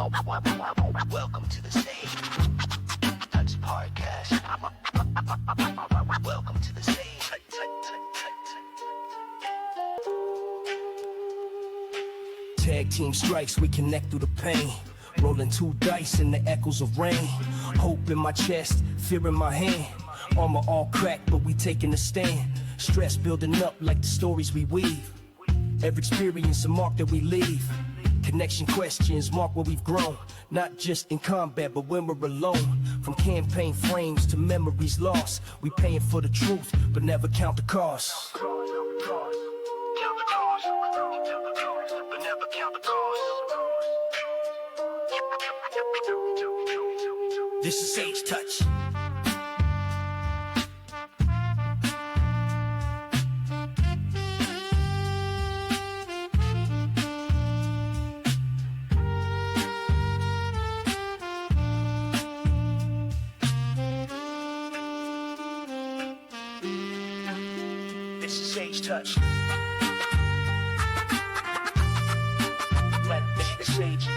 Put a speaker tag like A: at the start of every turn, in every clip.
A: Welcome to the stage. Touch podcast. Welcome to the stage. Tag team strikes, we connect through the pain. Rolling two dice in the echoes of rain. Hope in my chest, fear in my hand. Armor all cracked, but we taking a stand. Stress building up like the stories we weave. Every experience a mark that we leave. Connection questions mark where we've grown. Not just in combat, but when we're alone. From campaign frames to memories lost. We paying for the truth, but never count the cost. This is Sage Touch. This is Sage Touch. Let the sage.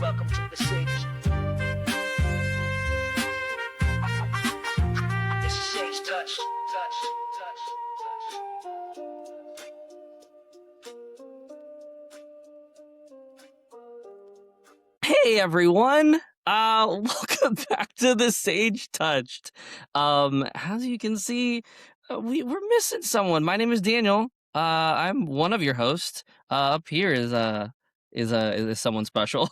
A: Welcome to the stage. This is Sage Touch.
B: Hey everyone, welcome back to the Sage Touched. As you can see, we're missing someone. My name is Daniel. I'm one of your hosts. Up here is someone special.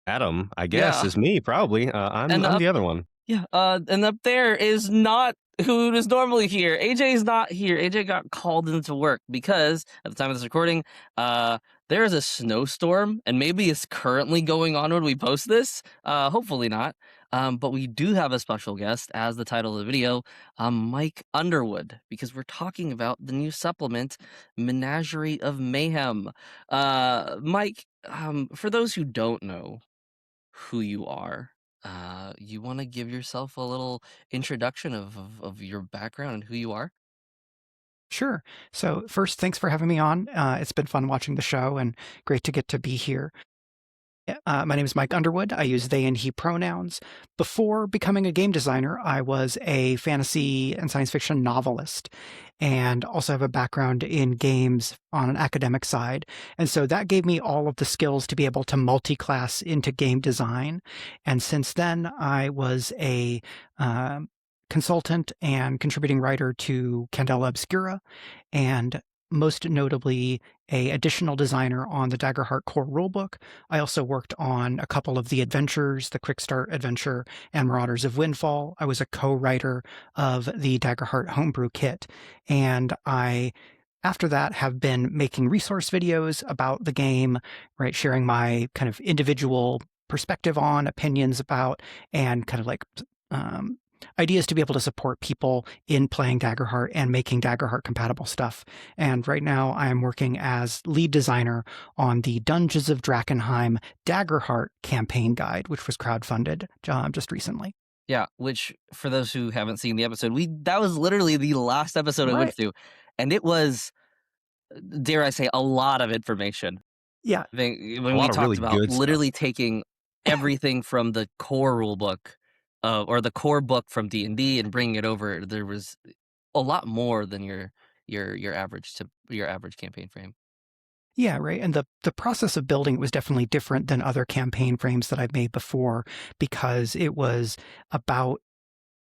C: Adam, I guess,
B: Yeah.
C: is me, probably. I'm the other one.
B: Yeah. And up there is not who is normally here. AJ is not here. AJ got called into work because at the time of this recording, there is a snowstorm, and maybe it's currently going on when we post this. Hopefully not. But we do have a special guest, as the title of the video, Mike Underwood, because we're talking about the new supplement, Menagerie of Mayhem. Mike, for those who don't know who you are, you want to give yourself a little introduction of your background and who you are?
D: Sure. So first, thanks for having me on. It's been fun watching the show and great to get to be here. My name is Mike Underwood. I use they and he pronouns. Before becoming a game designer, I was a fantasy and science fiction novelist and also have a background in games on an academic side. And so that gave me all of the skills to be able to multi-class into game design. And since then, I was a consultant and contributing writer to Candela Obscura, and most notably a additional designer on the Daggerheart core rulebook. I also worked on a couple of the adventures, the Quick Start Adventure and Marauders of Windfall. I was a co-writer of the Daggerheart homebrew kit, and I after that have been making resource videos about the game, right, sharing my kind of individual perspective on, opinions about, and kind of like ideas to be able to support people in playing Daggerheart and making Daggerheart compatible stuff. And right now I am working as lead designer on the Dungeons of Drakkenheim Daggerheart campaign guide, which was crowdfunded just recently.
B: Yeah, which for those who haven't seen the episode, that was literally the last episode I went through, and it was, dare I say, a lot of information.
D: Yeah.
B: When we talked about literally taking everything from the core rulebook or the core book from D&D and bringing it over, there was a lot more than your average campaign frame.
D: Yeah, right. And the process of building it was definitely different than other campaign frames that I've made before, because it was about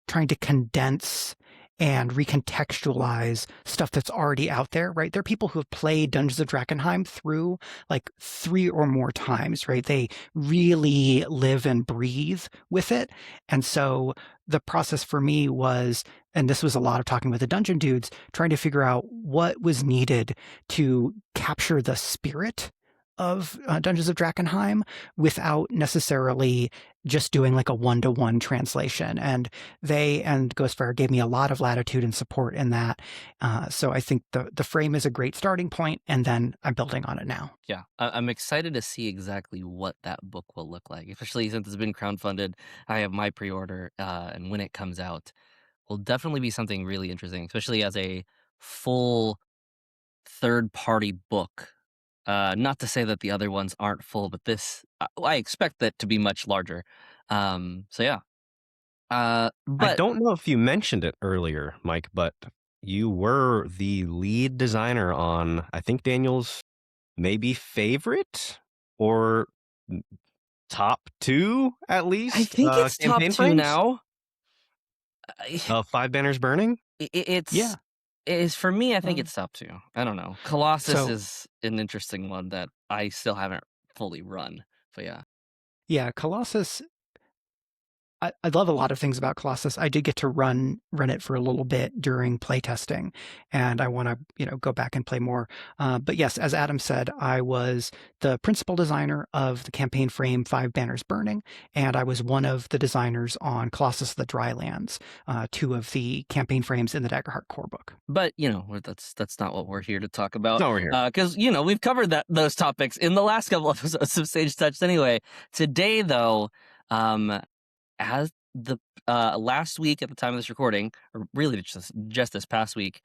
D: trying to condense and recontextualize stuff that's already out there, right? There are people who have played Dungeons of Drakkenheim through like 3 or more times, right? They really live and breathe with it. And so the process for me was, and this was a lot of talking with the dungeon dudes, trying to figure out what was needed to capture the spirit of Dungeons of Drakkenheim without necessarily just doing like a one-to-one translation. And they and Ghostfire gave me a lot of latitude and support in that. So I think the frame is a great starting point, and then I'm building on it now.
B: Yeah, I'm excited to see exactly what that book will look like, especially since it's been crowdfunded. I have my pre-order, and when it comes out, will definitely be something really interesting, especially as a full third-party book. Not to say that the other ones aren't full, but this I expect that to be much larger. So yeah.
C: I
B: But
C: don't know if you mentioned it earlier, Mike, but you were the lead designer on, I think, Daniel's maybe favorite or top 2, at least,
B: I think it's top
C: campaign
B: 2
C: frames
B: now.
C: of Five Banners Burning.
B: It's
D: Yeah.
B: it is for me. I think
D: Um,
B: it's top 2. I don't know. Colossus
D: So
B: is an interesting one that I still haven't fully run. But yeah.
D: yeah, Colossus. I love a lot of things about Colossus. I did get to run it for a little bit during playtesting, and I want to go back and play more. But yes, as Adam said, I was the principal designer of the campaign frame Five Banners Burning, and I was one of the designers on Colossus of the Drylands, 2 of the campaign frames in the Daggerheart core book.
B: But that's not what we're here to talk about.
C: No, we're here.
B: Because we've covered those topics in the last couple of episodes of Sage Touched anyway. Today, though, as the last week at the time of this recording, or really just this past week,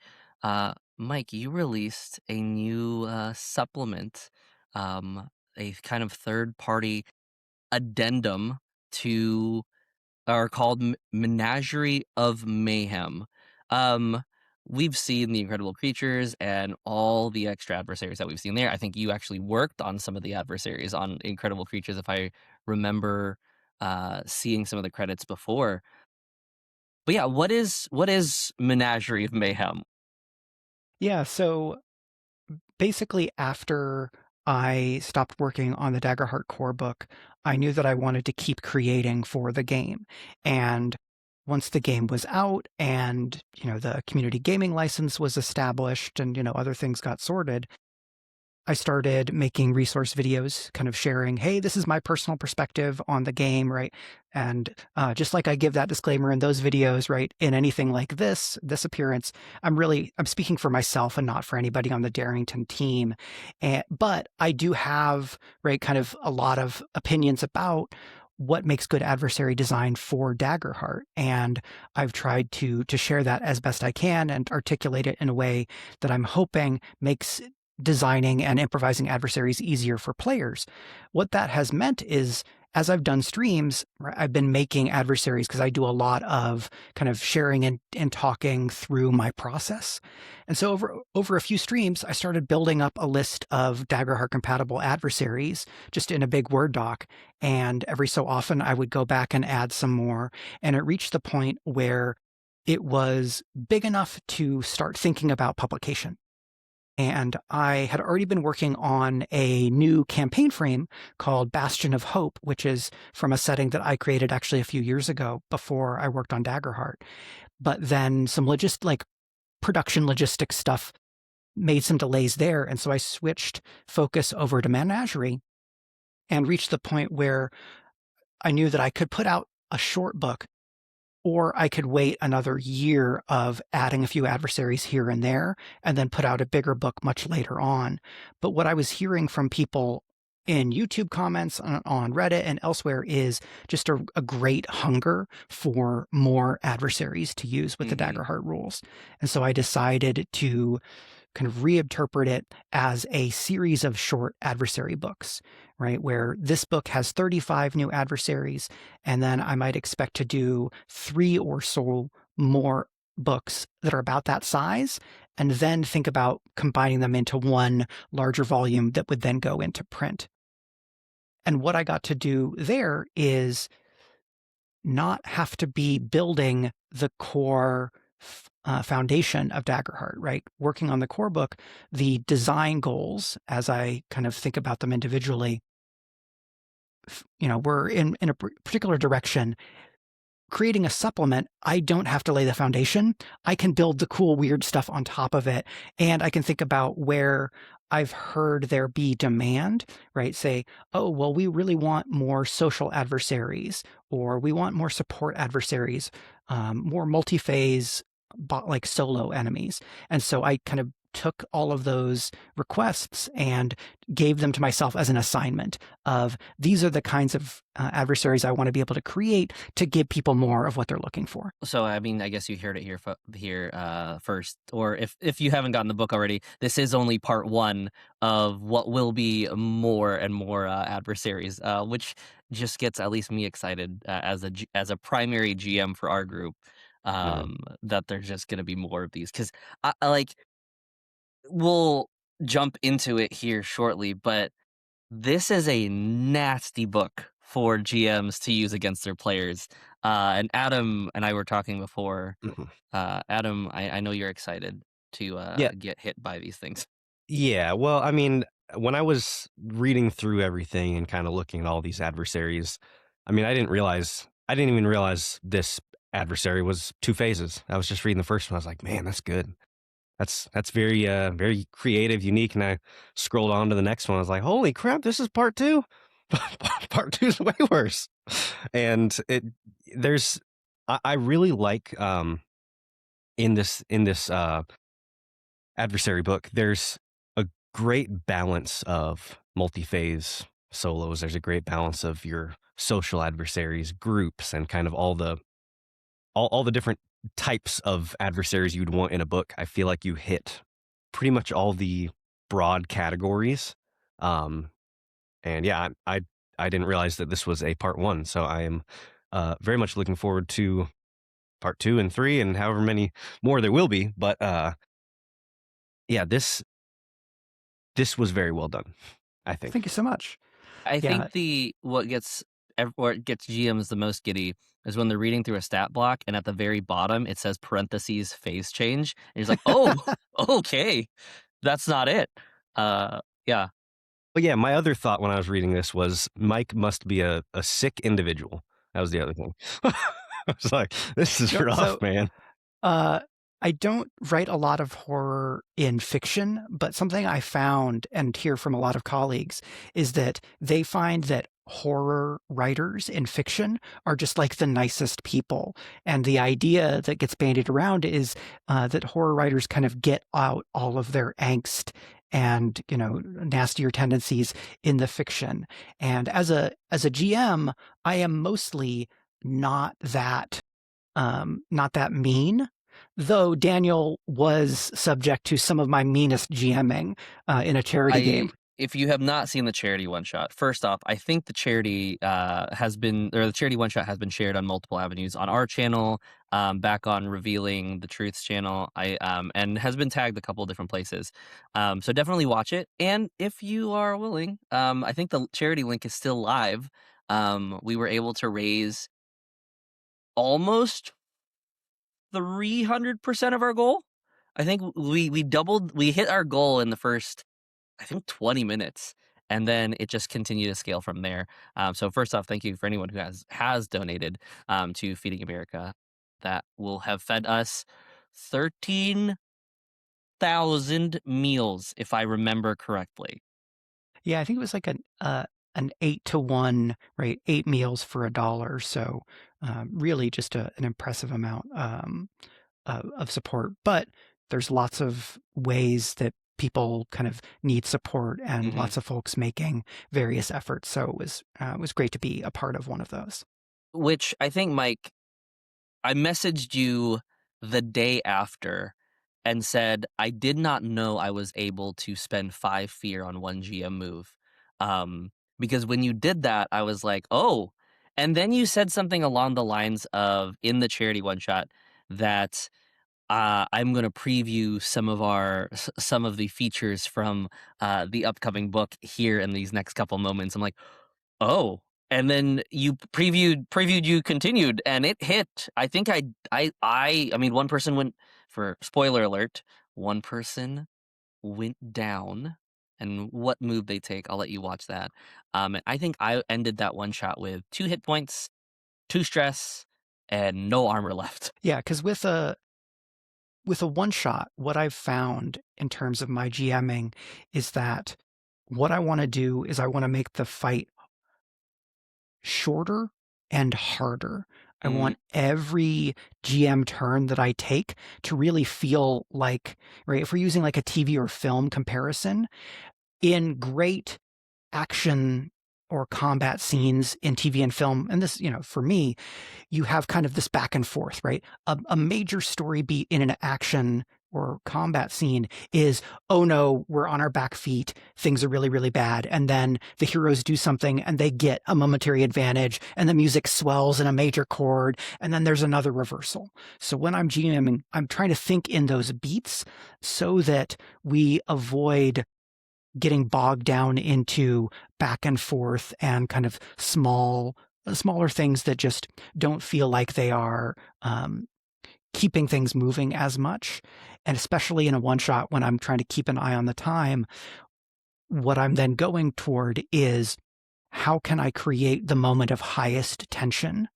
B: Mike, you released a new supplement, a kind of third-party addendum to, or called Menagerie of Mayhem. We've seen the incredible creatures and all the extra adversaries that we've seen there. I think you actually worked on some of the adversaries on incredible creatures, if I remember seeing some of the credits before. But yeah, what is Menagerie of Mayhem?
D: Yeah, so basically after I stopped working on the Daggerheart core book, I knew that I wanted to keep creating for the game. And once the game was out and, the community gaming license was established and, other things got sorted, I started making resource videos, kind of sharing, hey, this is my personal perspective on the game, right? And just like I give that disclaimer in those videos, right? In anything like this appearance, I'm speaking for myself and not for anybody on the Darrington team. But I do have, right, kind of a lot of opinions about what makes good adversary design for Daggerheart. And I've tried to share that as best I can and articulate it in a way that I'm hoping makes designing and improvising adversaries easier for players. What that has meant is, as I've done streams, I've been making adversaries because I do a lot of kind of sharing and talking through my process. And so over a few streams, I started building up a list of Daggerheart compatible adversaries just in a big Word doc. And every so often I would go back and add some more. And it reached the point where it was big enough to start thinking about publication. And I had already been working on a new campaign frame called Bastion of Hope, which is from a setting that I created actually a few years ago before I worked on Daggerheart. But then some production logistics stuff made some delays there. And so I switched focus over to Menagerie and reached the point where I knew that I could put out a short book, or I could wait another year of adding a few adversaries here and there and then put out a bigger book much later on. But what I was hearing from people in YouTube comments on Reddit and elsewhere is just a great hunger for more adversaries to use with the Daggerheart rules. And so I decided to kind of reinterpret it as a series of short adversary books, right? Where this book has 35 new adversaries, and then I might expect to do 3 or so more books that are about that size, and then think about combining them into one larger volume that would then go into print. And what I got to do there is not have to be building the core foundation of Daggerheart, right? Working on the core book, the design goals, as I kind of think about them individually, we're in a particular direction. Creating a supplement, I don't have to lay the foundation. I can build the cool, weird stuff on top of it. And I can think about where I've heard there be demand, right? Say, oh, well, we really want more social adversaries, or we want more support adversaries, more multi-phase, like solo enemies. And so I kind of took all of those requests and gave them to myself as an assignment of these are the kinds of adversaries I want to be able to create to give people more of what they're looking for.
B: So, I mean, I guess you heard it here first, or if you haven't gotten the book already, this is only part one of what will be more and more adversaries, which just gets at least me excited as a primary GM for our group, that there's just going to be more of these because I like we'll jump into it here shortly, but this is a nasty book for GMs to use against their players. And Adam and I were talking before. Adam, I know you're excited to
C: Yeah.
B: get hit by these things.
C: Yeah, well, I mean, when I was reading through everything and kind of looking at all these adversaries, I mean, I didn't even realize this adversary was 2 phases. I was just reading the first one. I was like, man, that's good. That's very very creative, unique. And I scrolled on to the next one. I was like, holy crap, this is part 2. Part 2 is way worse. And I really like in this adversary book, there's a great balance of multi-phase solos. There's a great balance of your social adversaries, groups, and kind of all the different types of adversaries you'd want in a book. I feel like you hit pretty much all the broad categories. And yeah, I didn't realize that this was a part 1, so I am very much looking forward to part 2 and 3 and however many more there will be. But yeah, this was very well done, I think.
D: Thank you so much.
B: I think what gets GMs the most giddy is when they're reading through a stat block and at the very bottom it says parentheses phase change. And he's like, oh, okay, that's not it. Yeah.
C: But yeah, my other thought when I was reading this was Mike must be a sick individual. That was the other thing. I was like, this is rough, man.
D: I don't write a lot of horror in fiction, but something I found and hear from a lot of colleagues is that they find that horror writers in fiction are just like the nicest people. And the idea that gets bandied around is that horror writers kind of get out all of their angst and, nastier tendencies in the fiction. And as a GM, I am mostly not that mean. Though Daniel was subject to some of my meanest GMing in a charity game.
B: If you have not seen the charity one shot, first off, I think the charity the charity one shot has been shared on multiple avenues on our channel, back on Revealing the Truths channel, and has been tagged a couple of different places. So definitely watch it. And if you are willing, I think the charity link is still live. We were able to raise almost 300% of our goal. I think we hit our goal in the first, I think, 20 minutes, and then it just continued to scale from there. So first off, thank you for anyone who has donated to Feeding America. That will have fed us 13,000 meals, if I remember correctly.
D: Yeah, I think it was like an 8-to-1, right? 8 meals for $1. So really just an impressive amount of support. But there's lots of ways that people kind of need support and lots of folks making various efforts. So it was great to be a part of one of those.
B: Which I think, Mike, I messaged you the day after and said I did not know I was able to spend 5 fear on one GM move. Because when you did that, I was like, oh. And then you said something along the lines of, in the charity one shot, that I'm going to preview some of the features from the upcoming book here in these next couple moments. I'm like, oh. And then you previewed, you continued, and it hit. I think I mean, one person went, for spoiler alert, one person went down. And what move they take, I'll let you watch that. And I think I ended that one shot with 2 hit points, 2 stress, and no armor left.
D: Yeah, because with a one shot, what I've found in terms of my GMing is that what I want to do is I want to make the fight shorter and harder. I want every GM turn that I take to really feel like, right, if we're using like a TV or film comparison, in great action or combat scenes in TV and film, and this, for me, you have kind of this back and forth, right? A major story beat in an action or combat scene is, oh no, we're on our back feet, things are really, really bad. And then the heroes do something and they get a momentary advantage and the music swells in a major chord. And then there's another reversal. So when I'm GMing, I'm trying to think in those beats so that we avoid getting bogged down into back and forth and kind of smaller things that just don't feel like they are keeping things moving as much. And especially in a one shot when I'm trying to keep an eye on the time, what I'm then going toward is how can I create the moment of highest tension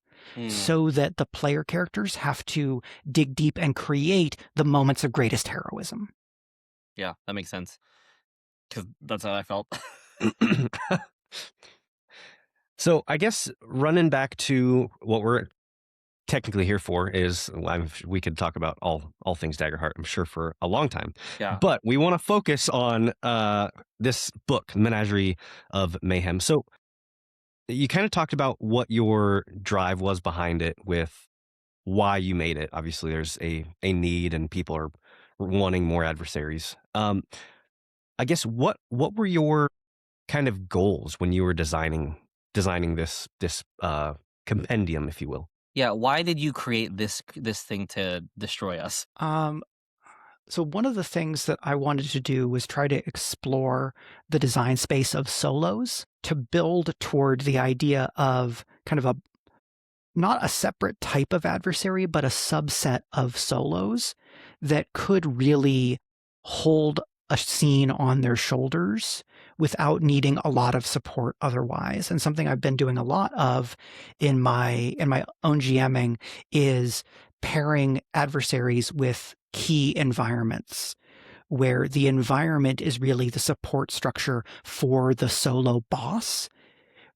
D: so that the player characters have to dig deep and create the moments of greatest heroism.
B: Yeah, that makes sense. Because that's how I felt.
C: So I guess running back to what we're technically here for is, we could talk about all things Daggerheart, I'm sure, for a long time.
B: Yeah.
C: But we want to focus on this book, Menagerie of Mayhem. So you kind of talked about what your drive was behind it, with why you made it. Obviously, there's a need and people are wanting more adversaries. I guess what were your kind of goals when you were designing this compendium, if you will?
B: Yeah, why did you create this thing to destroy us?
D: So one of the things that I wanted to do was try to explore the design space of solos to build toward the idea of kind of not a separate type of adversary, but a subset of solos that could really hold a scene on their shoulders without needing a lot of support otherwise. And something I've been doing a lot of in my own GMing is pairing adversaries with key environments where the environment is really the support structure for the solo boss,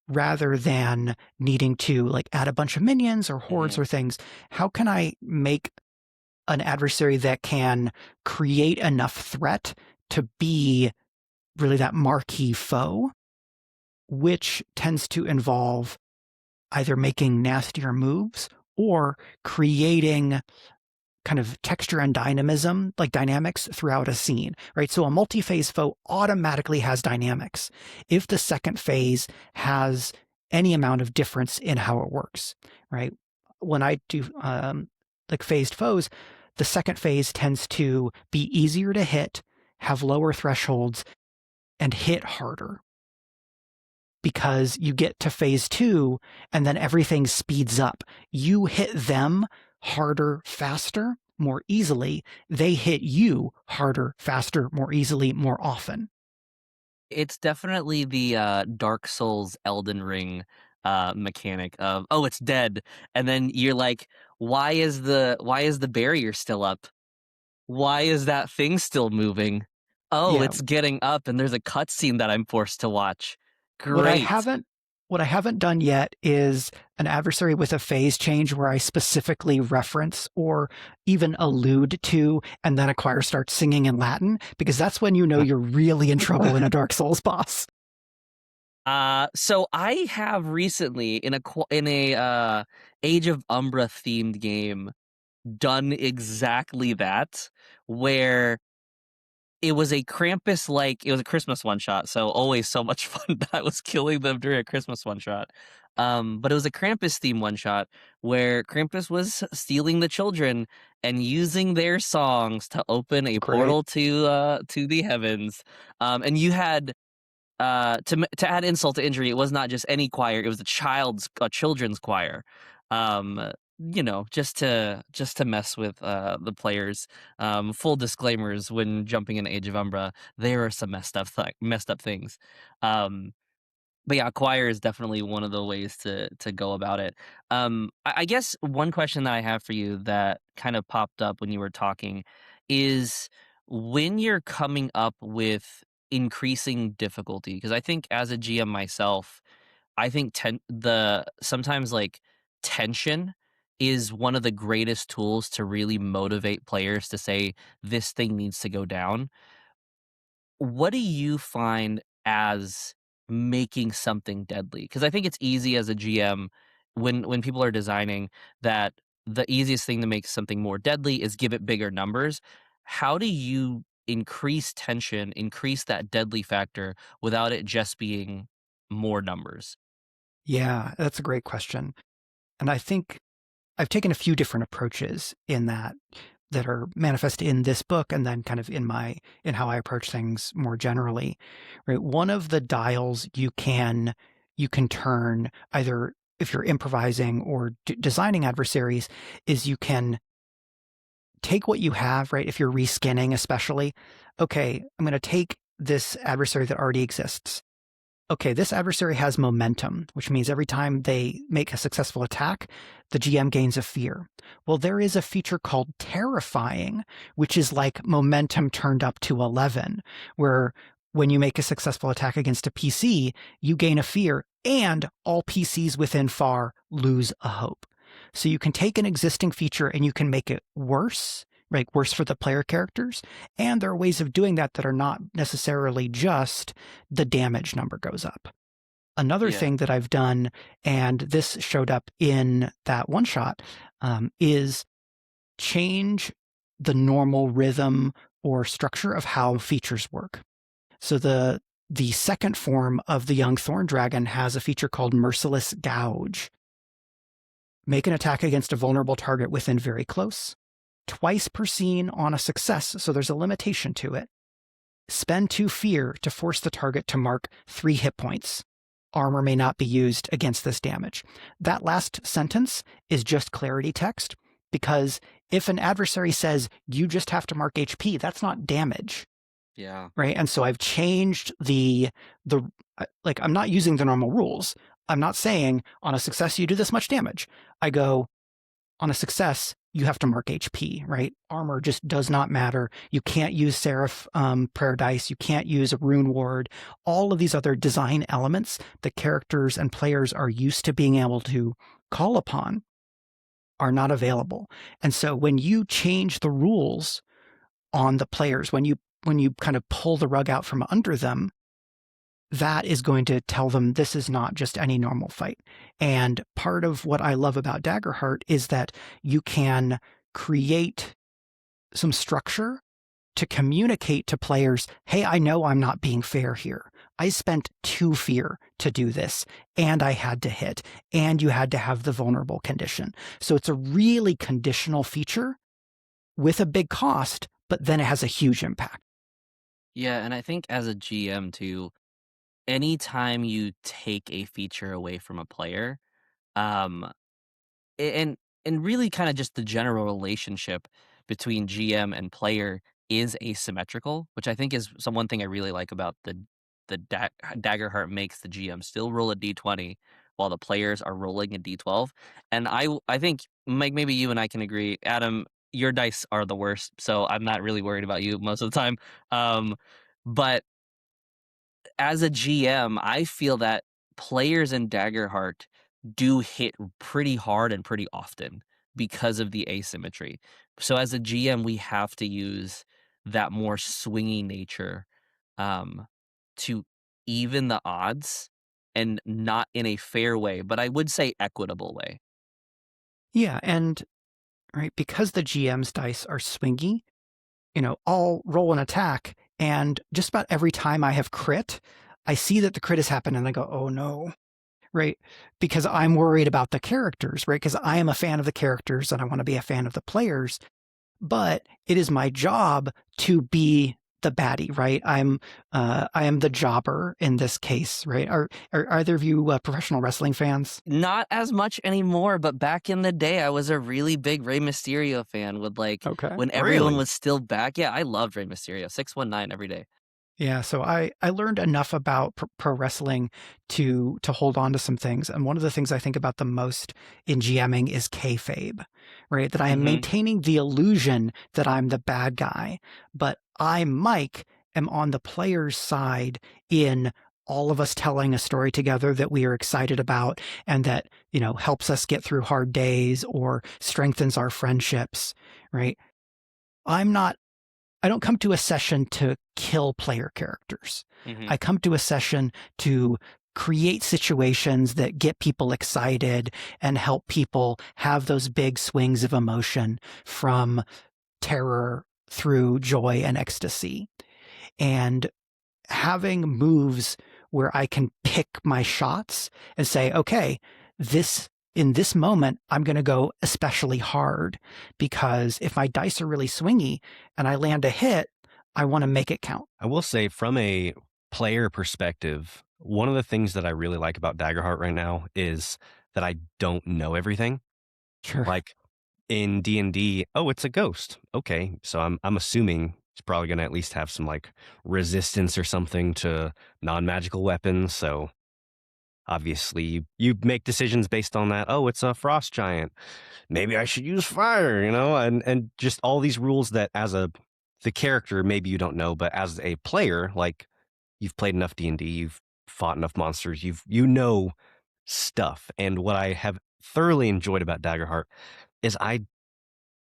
D: rather than needing to like add a bunch of minions or hordes or things. How can I make an adversary that can create enough threat to be really that marquee foe, which tends to involve either making nastier moves or creating kind of texture and dynamism, like dynamics throughout a scene, right? So a multi-phase foe automatically has dynamics if the second phase has any amount of difference in how it works, right? When I do like phased foes, the second phase tends to be easier to hit, have lower thresholds, and hit harder, because you get to phase 2 and then everything speeds up. You hit them harder, faster, more easily. They hit you harder, faster, more easily, more often.
B: It's definitely the Dark Souls Elden Ring mechanic of, oh, it's dead, and then you're like, why is the barrier still up? Why is that thing still moving? Oh,
D: Yeah.
B: it's getting up, and there's a cutscene that I'm forced to watch. Great.
D: What I haven't done yet is an adversary with a phase change where I specifically reference or even allude to, and then Acquire starts singing in Latin, because that's when you know you're really in trouble in a Dark Souls boss.
B: So I have recently in a Age of Umbra themed game done exactly that, where it was a Krampus, like it was a Christmas one shot, so always so much fun that I was killing them during a Christmas one shot. But it was a Krampus theme one shot where Krampus was stealing the children and using their songs to open a portal to the heavens. And you had to add insult to injury, it was not just any choir; it was a children's choir. Just to mess with the players. Full disclaimers: when jumping in Age of Umbra, there are some messed up things. But yeah, choir is definitely one of the ways to go about it. I guess one question that I have for you that kind of popped up when you were talking is, when you're coming up with increasing difficulty, because I think as a GM myself, I think sometimes like tension is one of the greatest tools to really motivate players to say this thing needs to go down. What do you find as making something deadly? Because I think it's easy as a GM when people are designing that the easiest thing to make something more deadly is give it bigger numbers. How do you increase tension, increase that deadly factor without it just being more numbers?
D: Yeah, that's a great question. And I think I've taken a few different approaches in that are manifest in this book and then kind of in how I approach things more generally. Right. One of the dials you can turn, either if you're improvising or designing adversaries, is you can take what you have, right? If you're reskinning, especially, okay, I'm going to take this adversary that already exists. Okay, this adversary has momentum, which means every time they make a successful attack, the GM gains a fear. Well, there is a feature called terrifying, which is like momentum turned up to 11, where when you make a successful attack against a PC, you gain a fear and all PCs within FAR lose a hope. So you can take an existing feature and you can make it worse, right? Worse for the player characters. And there are ways of doing that that are not necessarily just the damage number goes up. Another thing that I've done, and this showed up in that one shot, is change the normal rhythm or structure of how features work. So the second form of the young thorn dragon has a feature called Merciless Gouge. Make an attack against a vulnerable target within very close. Twice per scene on a success, so there's a limitation to it. Spend 2 fear to force the target to mark 3 hit points. Armor may not be used against this damage. That last sentence is just clarity text, because if an adversary says you just have to mark HP, that's not damage.
B: Yeah.
D: Right. And so I've changed I'm not using the normal rules. I'm not saying on a success you do this much damage. I go, on a success, you have to mark HP, right? Armor just does not matter. You can't use Seraph Prayer Dice. You can't use a Rune Ward. All of these other design elements that characters and players are used to being able to call upon are not available. And so when you change the rules on the players, when you kind of pull the rug out from under them, that is going to tell them this is not just any normal fight. And part of what I love about Daggerheart is that you can create some structure to communicate to players, hey, I know I'm not being fair here. I spent 2 fear to do this, and I had to hit, and you had to have the vulnerable condition. So it's a really conditional feature with a big cost, but then it has a huge impact.
B: Yeah, and I think as a GM too, anytime you take a feature away from a player, um, and really kind of just the general relationship between GM and player is asymmetrical, which I think is one thing I really like about Daggerheart makes the GM still roll a d20 while the players are rolling a d12. And I think Mike, maybe you and I can agree. Adam, your dice are the worst, so I'm not really worried about you most of the time. But as a GM, I feel that players in Daggerheart do hit pretty hard and pretty often because of the asymmetry. So as a GM, we have to use that more swingy nature to even the odds, and not in a fair way, but I would say equitable way.
D: Yeah, and right, because the GM's dice are swingy, I'll roll an attack, and just about every time I have crit, I see that the crit has happened, and I go, oh no, right? Because I'm worried about the characters, right? Because I am a fan of the characters, and I want to be a fan of the players, but it is my job to be the baddie, right? I am the jobber in this case, right? Are either of you professional wrestling fans?
B: Not as much anymore, but back in the day, I was a really big Rey Mysterio fan with when everyone
C: Really?
B: was still back. Yeah, I loved Rey Mysterio, 619 every day.
D: Yeah, so I learned enough about pro wrestling to hold on to some things. And one of the things I think about the most in GMing is kayfabe, right? That I am maintaining the illusion that I'm the bad guy, but I, Mike, am on the player's side in all of us telling a story together that we are excited about and that, helps us get through hard days or strengthens our friendships, right? I don't come to a session to kill player characters.
B: Mhm.
D: I come to a session to create situations that get people excited and help people have those big swings of emotion from terror through joy and ecstasy. And having moves where I can pick my shots and say, okay, in this moment, I'm going to go especially hard, because if my dice are really swingy and I land a hit, I want to make it count.
C: I will say, from a player perspective, one of the things that I really like about Daggerheart right now is that I don't know everything.
D: Sure.
C: Like in D&D, oh, it's a ghost. Okay, so I'm assuming it's probably going to at least have some like resistance or something to non-magical weapons. So obviously you make decisions based on that. Oh, it's a frost giant. Maybe I should use fire, and just all these rules that the character, maybe you don't know, but as a player, like you've played enough D&D, you've fought enough monsters, you know stuff. And what I have thoroughly enjoyed about Daggerheart is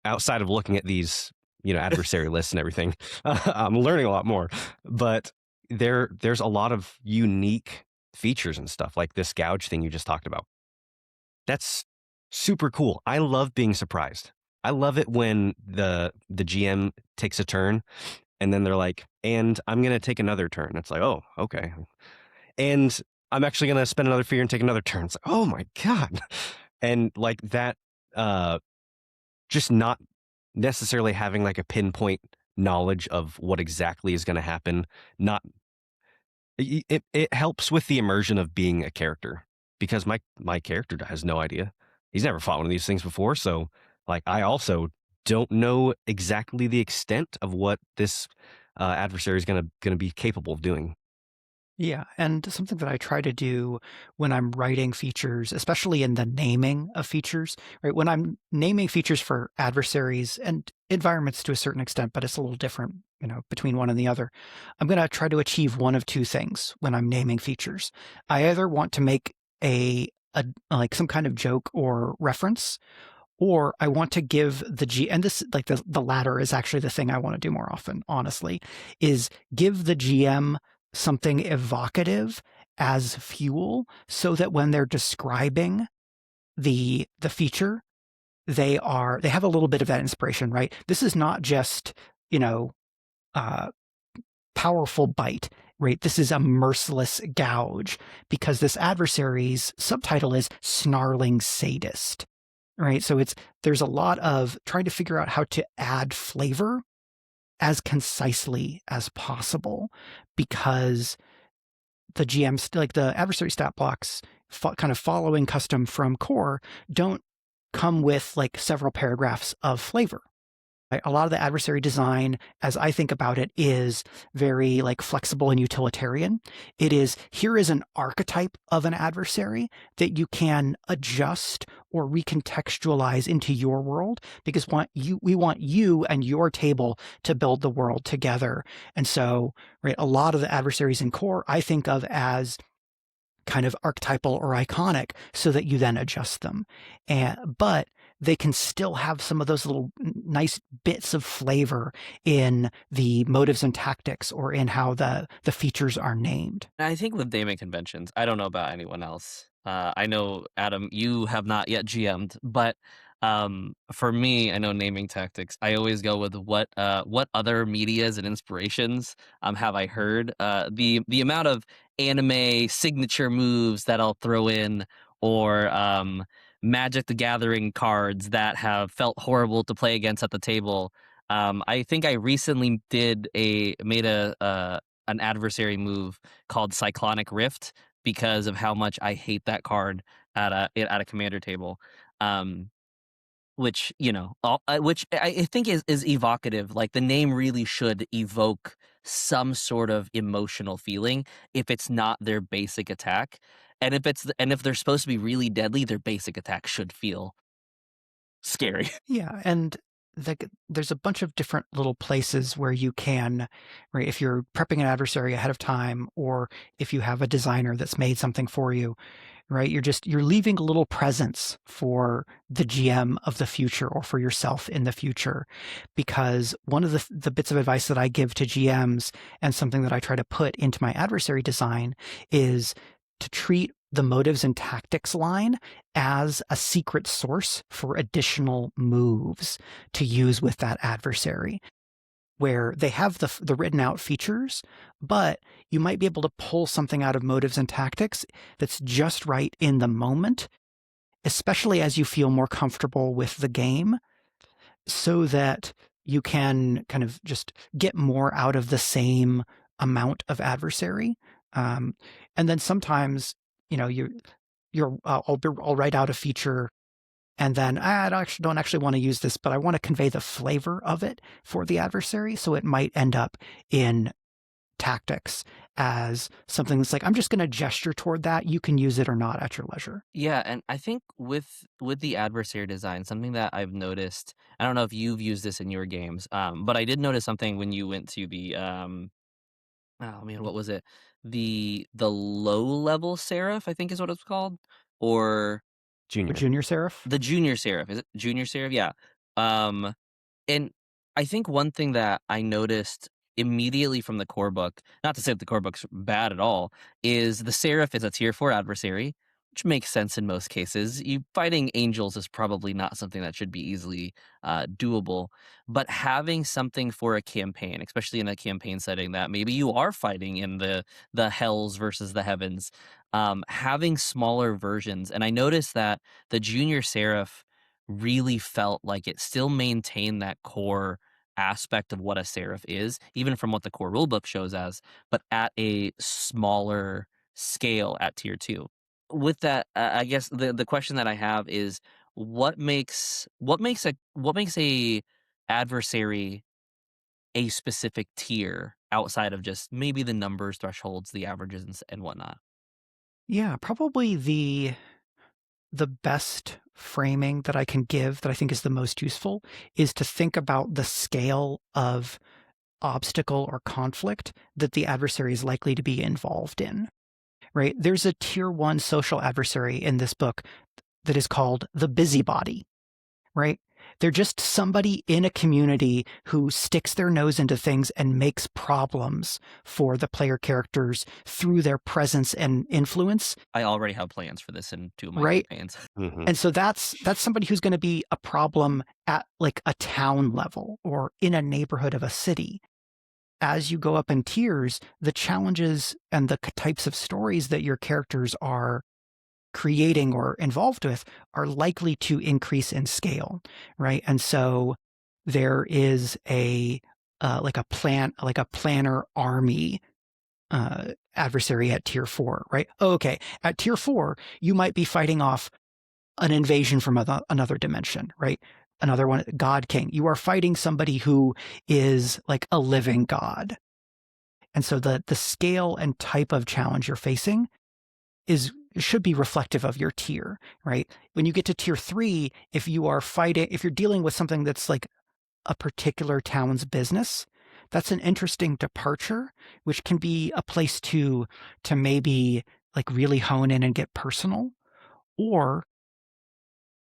C: outside of looking at these, adversary lists and everything, I'm learning a lot more. But there's a lot of unique features and stuff, like this gouge thing you just talked about. That's super cool. I love being surprised. I love it when the GM takes a turn and then they're like, and I'm going to take another turn. It's like, oh, okay. And I'm actually going to spend another fear and take another turn. It's like, oh my God. And like that, just not necessarily having like a pinpoint knowledge of what exactly is going to happen. It helps with the immersion of being a character, because my character has no idea. He's never fought one of these things before. So like, I also don't know exactly the extent of what this adversary is going to be capable of doing.
D: Yeah, and something that I try to do when I'm writing features, especially in the naming of features, right? When I'm naming features for adversaries and environments to a certain extent, but it's a little different, between one and the other. I'm going to try to achieve one of two things when I'm naming features. I either want to make a like some kind of joke or reference, or I want to give and this, like the latter is actually the thing I want to do more often, honestly, is give the GM something evocative as fuel, so that when they're describing the feature, they have a little bit of that inspiration, right? This is not just, powerful bite, right? This is a merciless gouge, because this adversary's subtitle is snarling sadist, right? So there's a lot of trying to figure out how to add flavor as concisely as possible, because the GMs, like the adversary stat blocks, kind of following custom from core, don't come with like several paragraphs of flavor. Right? A lot of the adversary design, as I think about it, is very like flexible and utilitarian. It is, here is an archetype of an adversary that you can adjust or recontextualize into your world, because we want you and your table to build the world together. And so, right, a lot of the adversaries in core I think of as kind of archetypal or iconic, so that you then adjust them. But they can still have some of those little nice bits of flavor in the motives and tactics, or in how the features are named.
B: I think with naming conventions, I don't know about anyone else. I know, Adam, you have not yet GM'd, but for me, I know naming tactics. I always go with what other medias and inspirations have I heard. The amount of anime signature moves that I'll throw in, or Magic the Gathering cards that have felt horrible to play against at the table. I think I recently made an adversary move called Cyclonic Rift, because of how much I hate that card at a commander table. Which which I think is evocative. Like, the name really should evoke some sort of emotional feeling if it's not their basic attack. And if they're supposed to be really deadly, their basic attack should feel scary.
D: Yeah, and there's a bunch of different little places where you can, right? If you're prepping an adversary ahead of time, or if you have a designer that's made something for you, right? You're leaving a little presence for the GM of the future, or for yourself in the future. Because one of the bits of advice that I give to GMs, and something that I try to put into my adversary design, is to treat the motives and tactics line as a secret source for additional moves to use with that adversary, where they have the written out features, but you might be able to pull something out of motives and tactics that's just right in the moment, especially as you feel more comfortable with the game, so that you can kind of just get more out of the same amount of adversary. And then sometimes, I'll write out a feature, and then I don't actually want to use this, but I want to convey the flavor of it for the adversary. So it might end up in tactics as something that's like, I'm just going to gesture toward that. You can use it or not at your leisure.
B: Yeah, and I think with the adversary design, something that I've noticed, I don't know if you've used this in your games, but I did notice something when you went to the oh man, what was it? The low level seraph, I think is what it's called, or
C: Junior.
D: Junior Seraph?
B: the junior seraph. Is it junior seraph? Yeah. Um, and I think one thing that I noticed immediately from the core book, not to say that the core book's bad at all, is the seraph is a tier 4 adversary, which makes sense in most cases. You fighting angels is probably not something that should be easily doable, but having something for a campaign, especially in a campaign setting that maybe you are fighting in the hells versus the heavens, having smaller versions. And I noticed that the junior seraph really felt like it still maintained that core aspect of what a seraph is, even from what the core rulebook shows as, but at a smaller scale at tier 2. With that, I guess the question that I have is what makes a adversary a specific tier outside of just maybe the numbers, thresholds, the averages, and whatnot?
D: Yeah, probably the best framing that I can give, that I think is the most useful, is to think about the scale of obstacle or conflict that the adversary is likely to be involved in, right? There's a tier 1 social adversary in this book that is called the busybody, right? They're just somebody in a community who sticks their nose into things and makes problems for the player characters through their presence and influence.
B: I already have plans for this in 2 of my
D: Right.
B: campaigns.
C: Mhm.
D: And so that's somebody who's going to be a problem at like a town level or in a neighborhood of a city. As you go up in tiers, the challenges and the types of stories that your characters are creating or involved with are likely to increase in scale, right? And so there is a planner army adversary at tier 4, right? Okay, at tier 4, you might be fighting off an invasion from another dimension, right? Another one, God King. You are fighting somebody who is like a living god. And so the scale and type of challenge you're facing should be reflective of your tier, right? When you get to tier 3, if you're dealing with something that's like a particular town's business, that's an interesting departure, which can be a place to maybe like really hone in and get personal. Or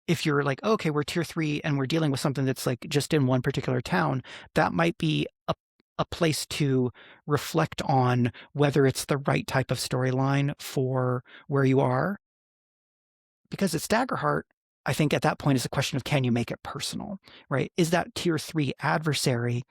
D: if you're like, okay, we're tier 3 and we're dealing with something that's like just in one particular town, that might be a place to reflect on whether it's the right type of storyline for where you are. Because it's Daggerheart, I think at that point is a question of, can you make it personal, right? Is that tier 3 adversary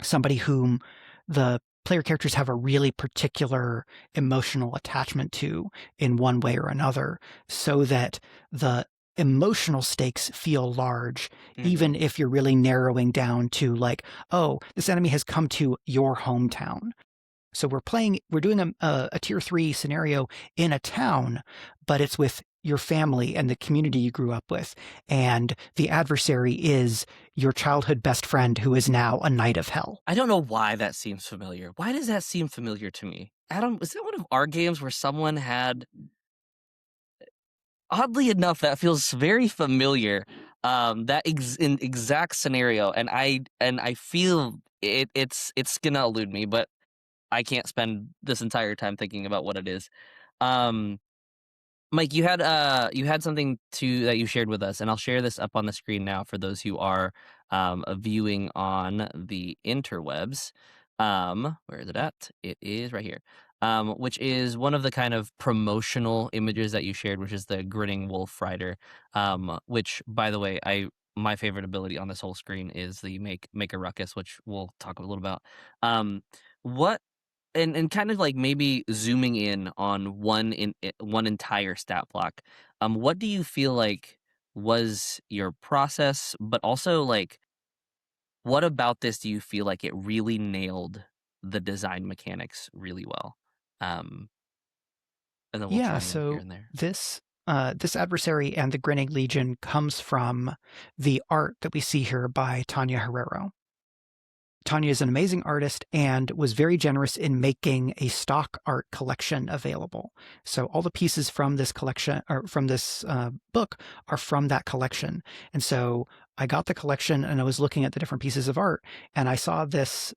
D: somebody whom the player characters have a really particular emotional attachment to in one way or another, so that the emotional stakes feel large, even if you're really narrowing down to like, oh, this enemy has come to your hometown. So we're doing a tier 3 scenario in a town, but it's with your family and the community you grew up with. And the adversary is your childhood best friend who is now a knight of hell.
B: I don't know why that seems familiar. Why does that seem familiar to me? Adam, was that one of our games where someone had... Oddly enough, that feels very familiar. that exact scenario, and I feel it's gonna elude me, but I can't spend this entire time thinking about what it is. Mike, you had something that you shared with us, and I'll share this up on the screen now for those who are viewing on the interwebs. Where is it at? It is right here. Which is one of the kind of promotional images that you shared, which is the grinning wolf rider. Which, by the way, my favorite ability on this whole screen is the make a ruckus, which we'll talk a little about. What and kind of like maybe zooming in on one entire stat block. What do you feel like was your process, but also like what about this do you feel like it really nailed the design mechanics really well? Um, and then we'll
D: Yeah,
B: chime in here
D: so
B: and there.
D: this adversary and the Grinning Legion comes from the art that we see here by Tania Herrero. Tania is an amazing artist and was very generous in making a stock art collection available. So all the pieces from this collection or from this book are from that collection. And so I got the collection and I was looking at the different pieces of art and I saw this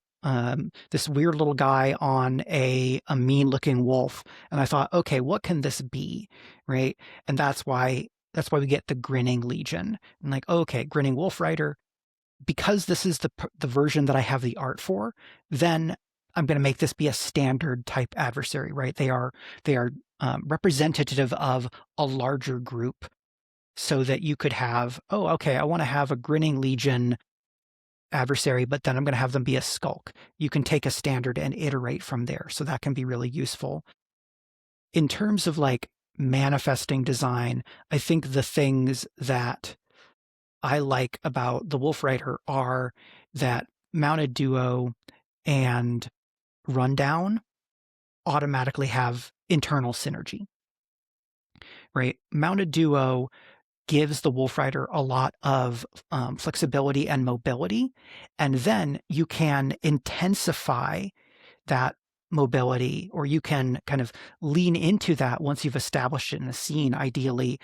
D: this weird little guy on a mean looking wolf. And I thought, okay, what can this be? Right. And that's why we get the Grinning Legion. And like, okay, Grinning Wolf Rider. Because this is the version that I have the art for, then I'm going to make this be a standard type adversary, right? They are representative of a larger group so that you could have, oh, okay, I want to have a Grinning Legion adversary, but then I'm going to have them be a skulk. You can take a standard and iterate from there. So that can be really useful. In terms of like manifesting design, I think the things that I like about the Wolf Rider are that Mounted Duo and Rundown automatically have internal synergy, right? Mounted Duo gives the Wolf Rider a lot of flexibility and mobility, and then you can intensify that mobility, or you can kind of lean into that once you've established it in a scene, ideally,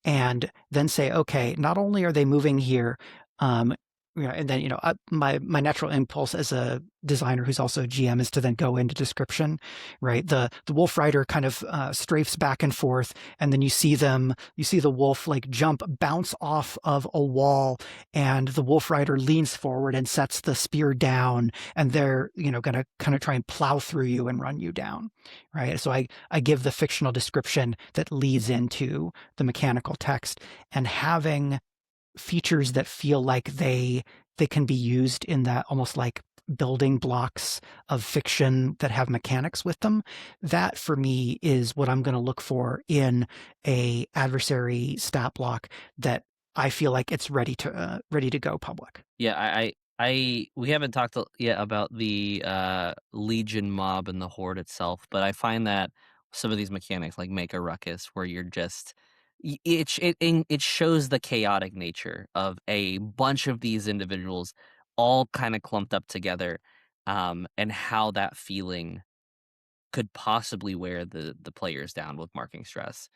D: and then say, okay, not only are they moving here, and then my natural impulse as a designer who's also a GM is to then go into description, right? The Wolf Rider kind of strafes back and forth, and then you see the wolf like bounce off of a wall, and the Wolf Rider leans forward and sets the spear down, and they're gonna kind of try and plow through you and run you down, right? So I give the fictional description that leads into the mechanical text, and having features that feel like they can be used in that almost like building blocks of fiction that have mechanics with them. That for me is what I'm going to look for in a adversary stat block that I feel like it's ready to go public.
B: Yeah, we haven't talked yet about the Legion mob and the Horde itself, but I find that some of these mechanics, like make a ruckus, where you're just it shows the chaotic nature of a bunch of these individuals all kind of clumped up together, and how that feeling could possibly wear the players down with marking stress.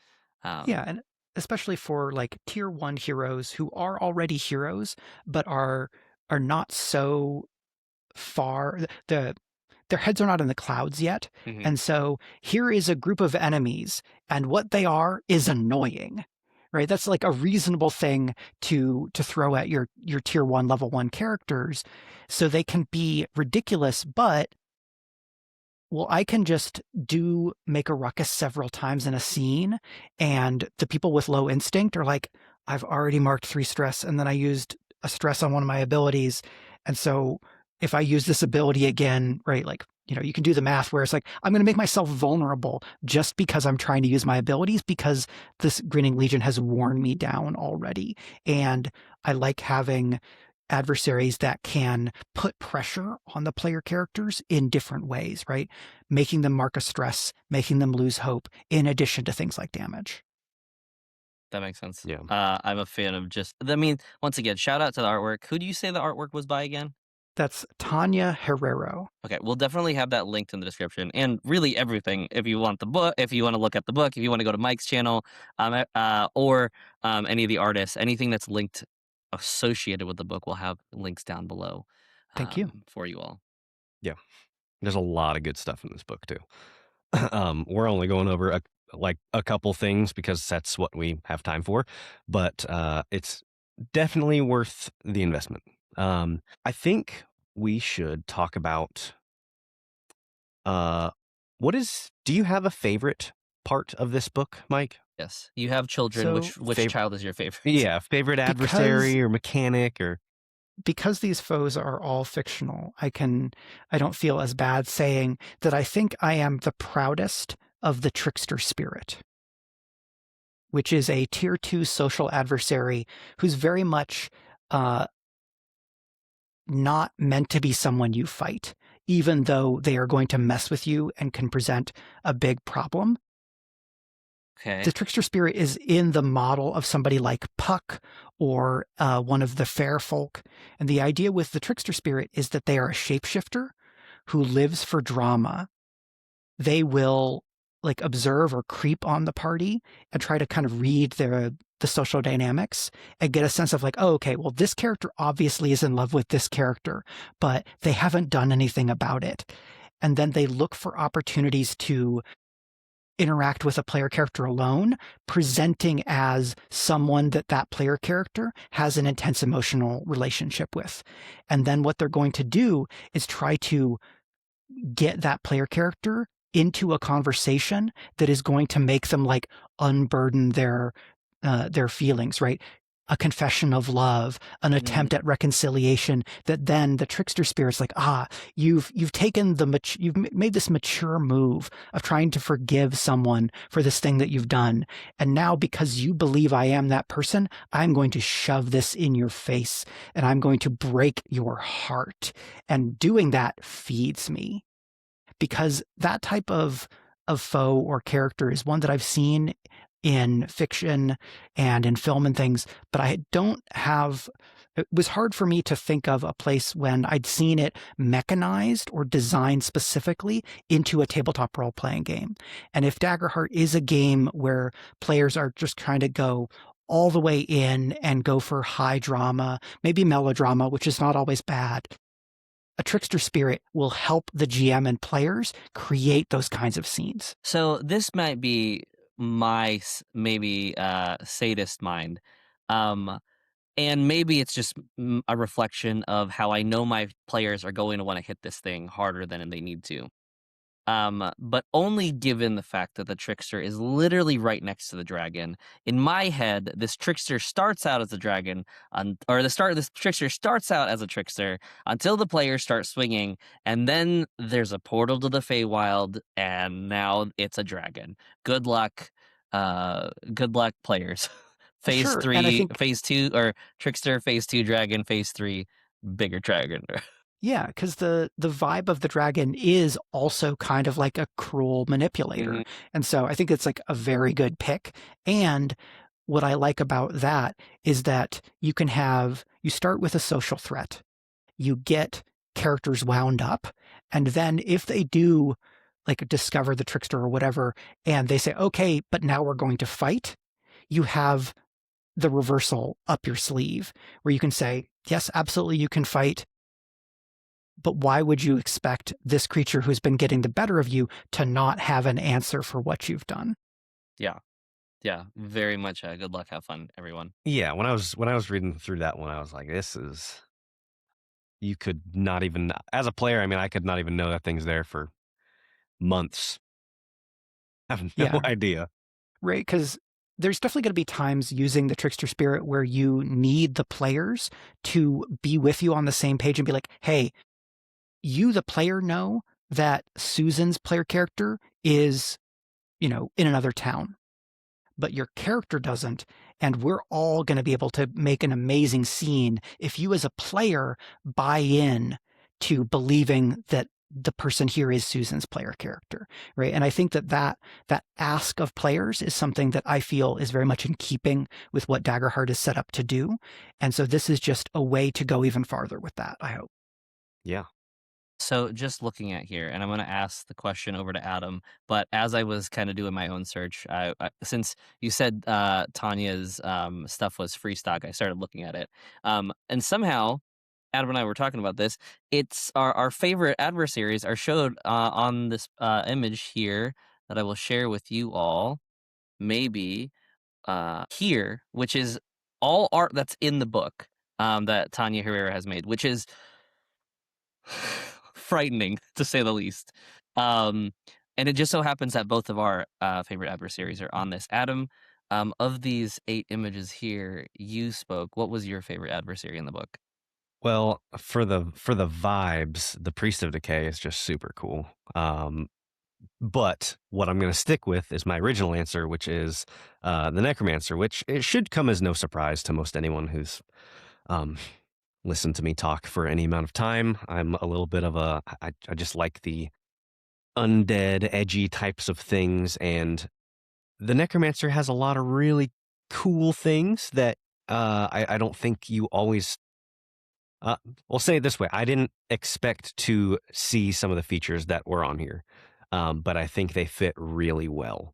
D: Yeah, and especially for like tier 1 heroes who are already heroes but are not so far, their heads are not in the clouds yet.
B: Mhm.
D: And so here is a group of enemies, and what they are is annoying, right? That's like a reasonable thing to throw at your tier 1 level 1 characters, so they can be ridiculous, but well, I can just make a ruckus several times in a scene, and the people with low instinct are like, I've already marked 3 stress, and then I used a stress on one of my abilities. And so if I use this ability again, right, like, you can do the math where it's like, I'm going to make myself vulnerable just because I'm trying to use my abilities, because this Grinning Legion has worn me down already. And I like having adversaries that can put pressure on the player characters in different ways, right? Making them mark a stress, making them lose hope, in addition to things like damage.
B: That makes sense.
C: Yeah.
B: I'm a fan of once again, shout out to the artwork. Who do you say the artwork was by again?
D: That's Tania Herrero.
B: Okay, we'll definitely have that linked in the description, and really everything. If you want the book, if you want to look at the book, if you want to go to Mike's channel, or any of the artists, anything that's linked associated with the book. We'll have links down below
D: Thank you.
B: for you all.
C: Yeah. There's a lot of good stuff in this book too. We're only going over a couple things because that's what we have time for, but it's definitely worth the investment. I think we should talk about do you have a favorite part of this book, Mike?
B: Yes, you have children.
D: So,
B: Which child is your favorite?
C: Yeah, favorite adversary or mechanic or
D: because these foes are all fictional, I don't feel as bad saying that I think I am the proudest of the trickster spirit, which is a tier 2 social adversary who's very much not meant to be someone you fight, even though they are going to mess with you and can present a big problem.
B: Okay.
D: The trickster spirit is in the model of somebody like Puck or one of the fair folk. And the idea with the trickster spirit is that they are a shapeshifter who lives for drama. They will like observe or creep on the party and try to kind of read the social dynamics and get a sense of like, oh, okay, well, this character obviously is in love with this character, but they haven't done anything about it. And then they look for opportunities to interact with a player character alone, presenting as someone that player character has an intense emotional relationship with. And then what they're going to do is try to get that player character into a conversation that is going to make them like unburden their feelings, right? A confession of love, an attempt at reconciliation, that then the trickster spirit's like, you've made this mature move of trying to forgive someone for this thing that you've done. And now because you believe I am that person, I'm going to shove this in your face and I'm going to break your heart. And doing that feeds me, because that type of foe or character is one that I've seen in fiction and in film and things, but it was hard for me to think of a place when I'd seen it mechanized or designed specifically into a tabletop role-playing game. And if Daggerheart is a game where players are just trying to go all the way in and go for high drama, maybe melodrama, which is not always bad, a trickster spirit will help the GM and players create those kinds of scenes.
B: So this might be my sadist mind, and maybe it's just a reflection of how I know my players are going to want to hit this thing harder than they need to. But only given the fact that the trickster is literally right next to the dragon. In my head, this trickster starts out as a dragon, this trickster starts out as a trickster until the players start swinging, and then there's a portal to the Feywild, and now it's a dragon. Good luck, players. Phase
D: Sure,
B: 3, Phase 2, or trickster, Phase 2 dragon, Phase 3 bigger dragon.
D: Yeah, because the vibe of the dragon is also kind of like a cruel manipulator.
B: Mhm.
D: And so I think it's like a very good pick. And what I like about that is that you start with a social threat. You get characters wound up. And then if they do like discover the trickster or whatever, and they say, okay, but now we're going to fight, you have the reversal up your sleeve where you can say, yes, absolutely, you can fight. But why would you expect this creature who's been getting the better of you to not have an answer for what you've done?
B: Yeah, very much. Good luck, have fun, everyone.
C: Yeah, when I was reading through that one, I was like, you could not even, as a player, I mean, I could not even know that thing's there for months. I have no idea.
D: Right, because there's definitely going to be times using the trickster spirit where you need the players to be with you on the same page and be like, hey, you, the player, know that Susan's player character is, in another town, but your character doesn't. And we're all going to be able to make an amazing scene if you as a player buy in to believing that the person here is Susan's player character, right? And I think that ask of players is something that I feel is very much in keeping with what Daggerheart is set up to do. And so this is just a way to go even farther with that, I hope.
C: Yeah.
B: So just looking at here, and I'm going to ask the question over to Adam, but as I was kind of doing my own search, since you said Tanya's stuff was free stock, I started looking at it. And somehow, Adam and I were talking about this, it's our favorite adversaries are showed on this image here that I will share with you all, maybe here, which is all art that's in the book that Tania Herrero has made, which is frightening to say the least. And it just so happens that both of our favorite adversaries are on this. Adam, of these 8 images here, you spoke. What was your favorite adversary in the book?
C: Well, for the vibes, the Priest of Decay is just super cool. But what I'm going to stick with is my original answer, which is the Necromancer, which it should come as no surprise to most anyone who's listened to me talk for any amount of time. I'm a little bit of I just like the undead, edgy types of things, and the Necromancer has a lot of really cool things that I don't think you always. We'll say it this way: I didn't expect to see some of the features that were on here, but I think they fit really well.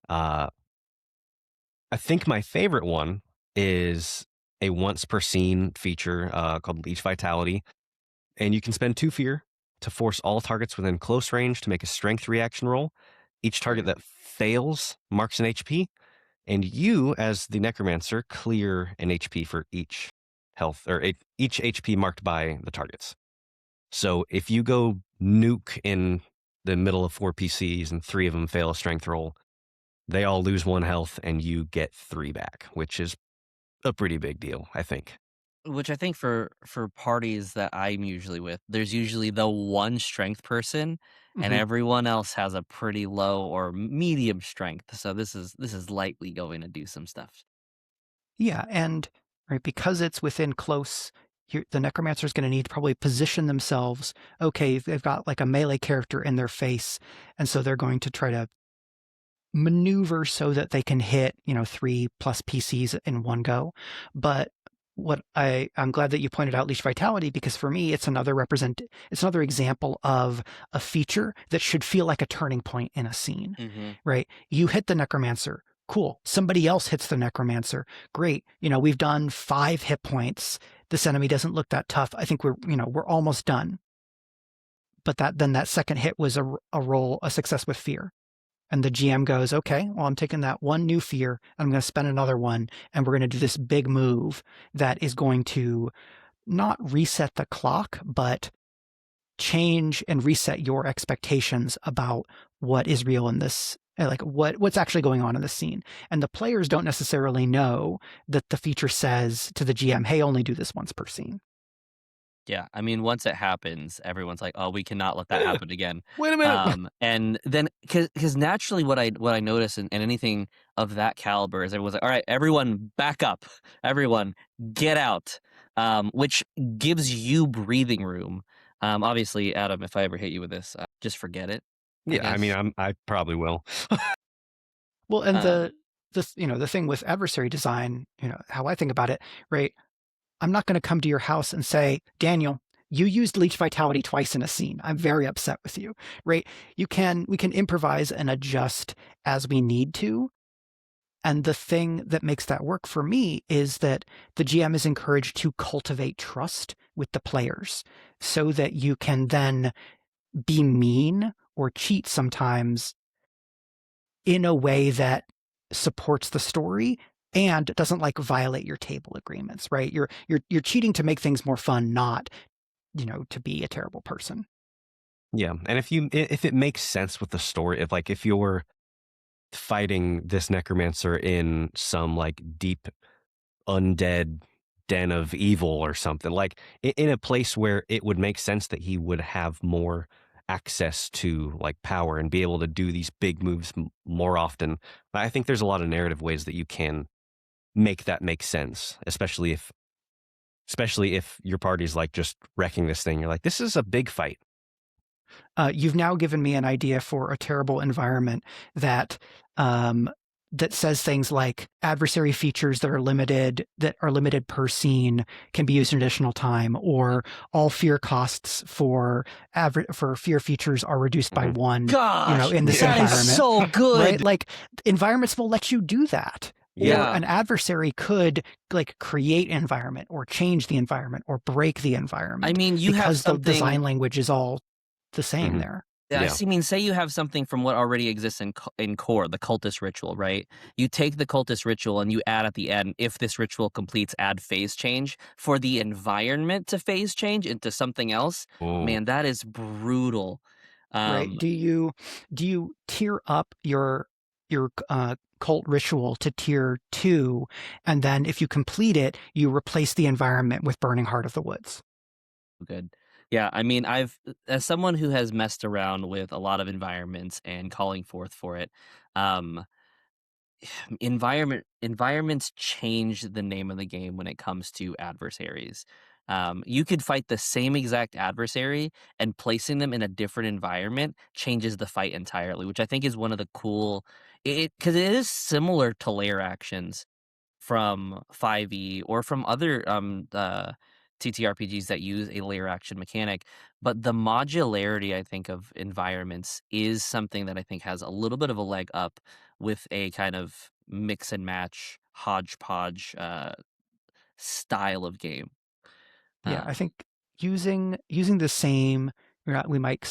C: I think my favorite one is a once per scene feature called Leech Vitality, and you can spend 2 fear to force all targets within close range to make a strength reaction roll. Each target that fails marks an HP, and you, as the Necromancer, clear an HP for each health or each HP marked by the targets. So if you go nuke in the middle of 4 PCs and 3 of them fail a strength roll, they all lose 1 health and you get 3 back, which is a pretty big deal, I think.
B: Which I think for parties that I'm usually with, there's usually the one strength person, and
D: Mhm.
B: everyone else has a pretty low or medium strength. So this is lightly going to do some stuff.
D: Yeah, and right, because it's within close, the Necromancer is going to need to probably position themselves. Okay, they've got like a melee character in their face, and so they're going to try to maneuver so that they can hit 3+ PCs in one go. But what I'm glad that you pointed out Leash Vitality, because for me it's another example of a feature that should feel like a turning point in a scene. Right? You hit the Necromancer. Cool. Somebody else hits the Necromancer. Great. We've done 5 hit points. This enemy doesn't look that tough. I think we're almost done. But that second hit was a success with fear. And the GM goes, okay, well, I'm taking that 1 new fear, and I'm going to spend another 1, and we're going to do this big move that is going to not reset the clock, but change and reset your expectations about what is real in this, like what's actually going on in the scene. And the players don't necessarily know that the feature says to the GM, hey, only do this once per scene.
B: Yeah, I mean, once it happens, everyone's like, "Oh, we cannot let that happen again."
C: Wait a minute.
B: And then, because naturally, what I notice in anything of that caliber is everyone's like, "All right, everyone, back up! Everyone, get out!" Which gives you breathing room. Obviously, Adam, if I ever hit you with this, just forget it.
C: Yeah, I mean, I probably will.
D: Well, and the thing with adversary design, how I think about it, right? I'm not going to come to your house and say, Daniel, you used Leech Vitality twice in a scene. I'm very upset with you, right? We can improvise and adjust as we need to. And the thing that makes that work for me is that the GM is encouraged to cultivate trust with the players so that you can then be mean or cheat sometimes in a way that supports the story and doesn't like violate your table agreements, right? You're cheating to make things more fun, not, to be a terrible person.
C: Yeah, and if it makes sense with the story, if you're fighting this Necromancer in some like deep undead den of evil or something, like in a place where it would make sense that he would have more access to like power and be able to do these big moves more often. I think there's a lot of narrative ways that you can make that make sense, especially if your party's like just wrecking this thing. You're like, this is a big fight.
D: You've now given me an idea for a terrible environment that that says things like adversary features that are limited per scene can be used an additional time, or all fear costs for fear features are reduced by 1.
B: Gosh,
D: In this
B: that is
D: environment,
B: so good.
D: right? Like environments will let you do that.
B: Yeah.
D: Or an adversary could like create an environment or change the environment or break the environment.
B: I mean, you have
D: because the
B: something.
D: design language is all the same there.
B: Yeah,
C: Yeah.
B: I mean, say you have something from what already exists in core, the cultist ritual, right? You take the cultist ritual and you add at the end, if this ritual completes, add phase change for the environment to phase change into something else.
C: Oh.
B: Man, that is brutal.
D: Right? Do you tier up your cult ritual to tier 2, and then if you complete it, you replace the environment with Burning Heart of the Woods?
B: Good. Yeah, I mean, as someone who has messed around with a lot of environments and calling forth for it, environments change the name of the game when it comes to adversaries. You could fight the same exact adversary, and placing them in a different environment changes the fight entirely, which I think is one of the cool. Because it is similar to layer actions from 5e or from other TTRPGs that use a layer action mechanic, but the modularity, I think, of environments is something that I think has a little bit of a leg up with a kind of mix and match hodgepodge style of game.
D: Yeah, I think using the same, we might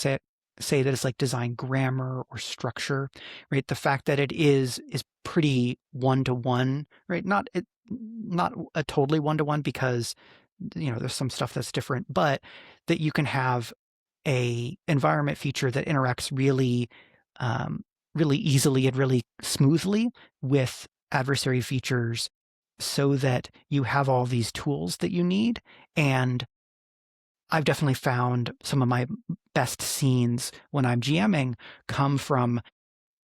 D: say that it's like design grammar or structure, right? The fact that it is pretty one-to-one, right? Not a totally one-to-one, because there's some stuff that's different, but that you can have a environment feature that interacts really really easily and really smoothly with adversary features, so that you have all these tools that you need. And I've definitely found some of my best scenes when I'm GMing come from